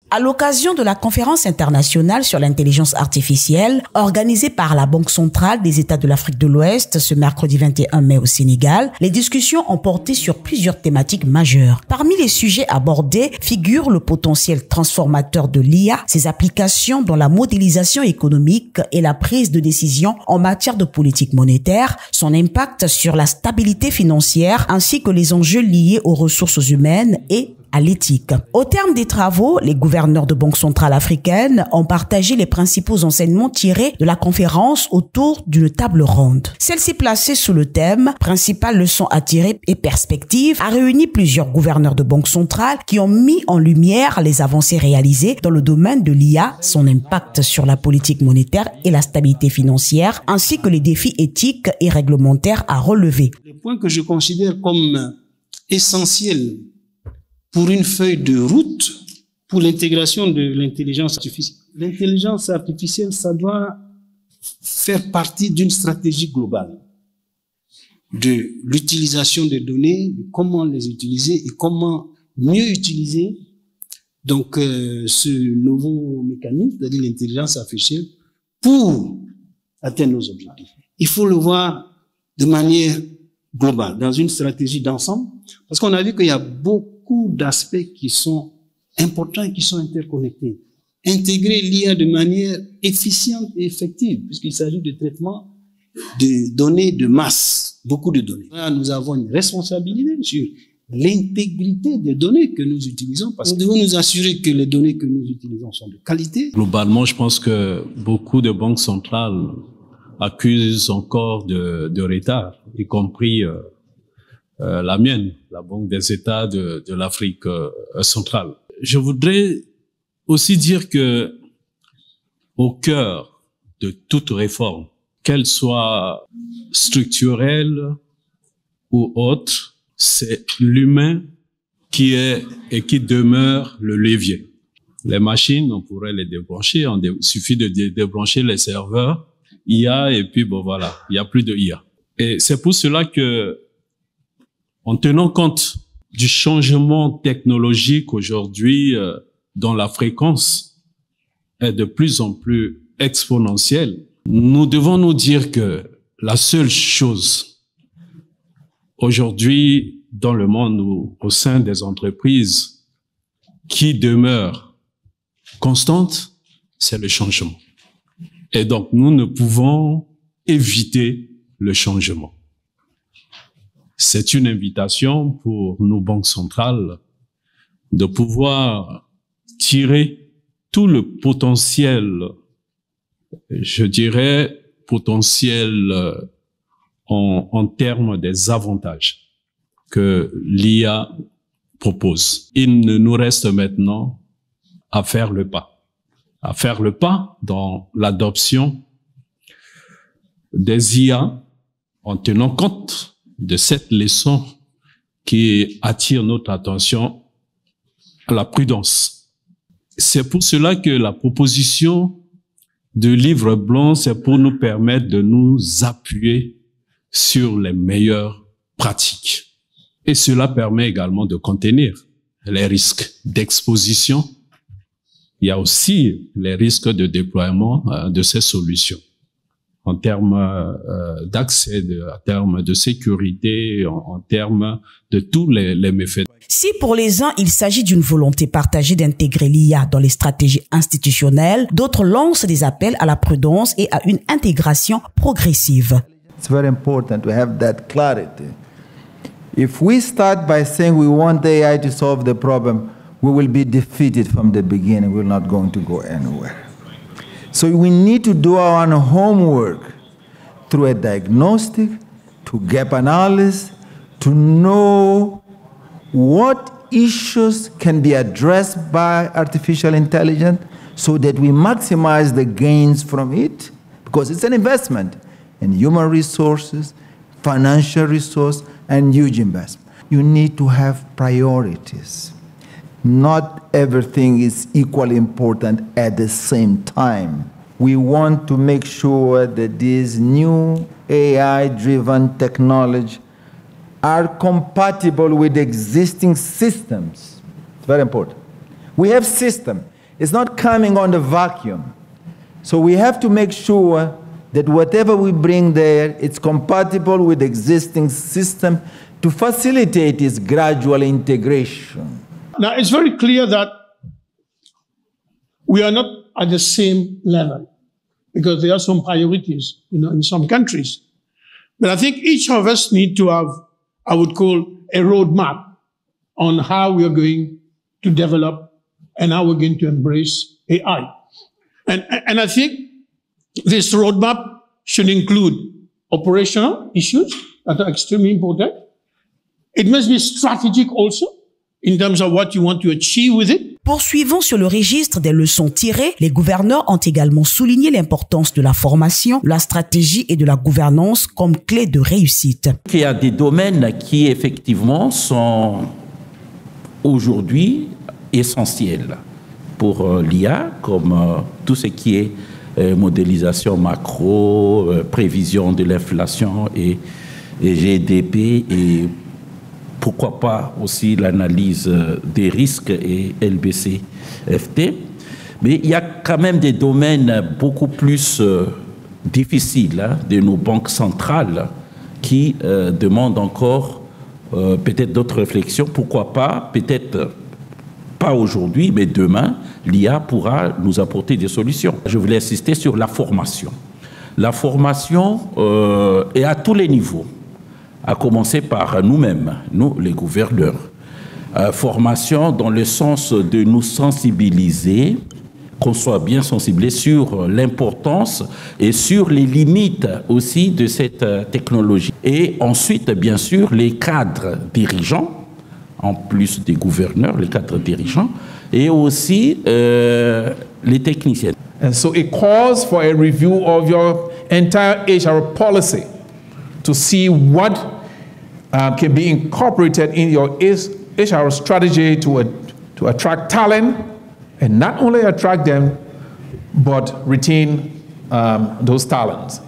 À l'occasion de la conférence internationale sur l'intelligence artificielle organisée par la Banque centrale des États de l'Afrique de l'Ouest ce mercredi 21 mai au Sénégal, les discussions ont porté sur plusieurs thématiques majeures. Parmi les sujets abordés figure le potentiel transformateur de l'IA, ses applications dans la modélisation économique et la prise de décision en matière de politique monétaire, son impact sur la stabilité financière ainsi que les enjeux liés aux ressources humaines et à l'éthique. Au terme des travaux, les gouverneurs de banques centrales africaines ont partagé les principaux enseignements tirés de la conférence autour d'une table ronde. Celle-ci, placée sous le thème « Principales leçons à tirer et perspectives », a réuni plusieurs gouverneurs de banques centrales qui ont mis en lumière les avancées réalisées dans le domaine de l'IA, son impact sur la politique monétaire et la stabilité financière, ainsi que les défis éthiques et réglementaires à relever. Les points que je considère comme essentiels pour une feuille de route pour l'intégration de l'intelligence artificielle. L'intelligence artificielle, ça doit faire partie d'une stratégie globale de l'utilisation des données, de comment les utiliser et comment mieux utiliser donc ce nouveau mécanisme, c'est-à-dire l'intelligence artificielle, pour atteindre nos objectifs. Il faut le voir de manière globale, dans une stratégie d'ensemble, parce qu'on a vu qu'il y a beaucoup d'aspects qui sont importants et qui sont interconnectés. Intégrer l'IA de manière efficiente et effective, puisqu'il s'agit de traitement de données de masse, beaucoup de données. Là, nous avons une responsabilité sur l'intégrité des données que nous utilisons, parce que nous devons nous assurer que les données que nous utilisons sont de qualité. Globalement, je pense que beaucoup de banques centrales accusent encore de retard, y compris la mienne, la Banque des États de l'Afrique centrale. Je voudrais aussi dire que au cœur de toute réforme, qu'elle soit structurelle ou autre, c'est l'humain qui est et qui demeure le levier. Les machines, on pourrait les débrancher, il suffit de débrancher les serveurs, IA, et puis bon voilà, il n'y a plus de IA. Et c'est pour cela que, en tenant compte du changement technologique aujourd'hui, dont la fréquence est de plus en plus exponentielle, nous devons nous dire que la seule chose aujourd'hui dans le monde ou au sein des entreprises qui demeure constante, c'est le changement. Et donc nous ne pouvons éviter le changement. C'est une invitation pour nos banques centrales de pouvoir tirer tout le potentiel, je dirais potentiel en termes des avantages que l'IA propose. Il ne nous reste maintenant à faire le pas dans l'adoption des IA en tenant compte de cette leçon qui attire notre attention à la prudence. C'est pour cela que la proposition de livre blanc, c'est pour nous permettre de nous appuyer sur les meilleures pratiques. Et cela permet également de contenir les risques d'exposition. Il y a aussi les risques de déploiement de ces solutions en termes d'accès, en termes de sécurité, en termes de tous les méfaits. Si pour les uns, il s'agit d'une volonté partagée d'intégrer l'IA dans les stratégies institutionnelles, d'autres lancent des appels à la prudence et à une intégration progressive. It's very important to have that clarity. If we start by saying we want the AI to solve the problem, we will be defeated from the beginning. We're not going to go anywhere. So we need to do our own homework through a diagnostic, to gap analysis, to know what issues can be addressed by artificial intelligence so that we maximize the gains from it, because it's an investment in human resources, financial resource, and huge investment. You need to have priorities. Not everything is equally important at the same time. We want to make sure that these new AI-driven technology are compatible with existing systems. It's very important. We have systems. It's not coming on the vacuum. So we have to make sure that whatever we bring there, it's compatible with the existing system to facilitate its gradual integration. Now, it's very clear that we are not at the same level because there are some priorities, in some countries. But I think each of us need to have, I would call, a roadmap on how we are going to develop and how we're going to embrace AI. And I think this roadmap should include operational issues that are extremely important. It must be strategic also in terms of what you want to achieve with it. Poursuivons sur le registre des leçons tirées. Les gouverneurs ont également souligné l'importance de la formation, la stratégie et de la gouvernance comme clé de réussite. Il y a des domaines qui effectivement sont aujourd'hui essentiels pour l'IA, comme tout ce qui est modélisation macro, prévision de l'inflation et GDP et pourquoi pas aussi l'analyse des risques et LBC-FT. Mais il y a quand même des domaines beaucoup plus difficiles de nos banques centrales qui demandent encore peut-être d'autres réflexions. Pourquoi pas, peut-être pas aujourd'hui, mais demain, l'IA pourra nous apporter des solutions. Je voulais insister sur la formation. La formation est à tous les niveaux, à commencer par nous-mêmes, nous les gouverneurs. Formation dans le sens de nous sensibiliser, qu'on soit bien sensibilisé sur l'importance et sur les limites aussi de cette technologie. Et ensuite, bien sûr, les cadres dirigeants, en plus des gouverneurs, les cadres dirigeants, et aussi les techniciens. And so it calls for a review of your entire HR policy to see what can be incorporated in your HR strategy to attract talent, and not only attract them, but retain those talents.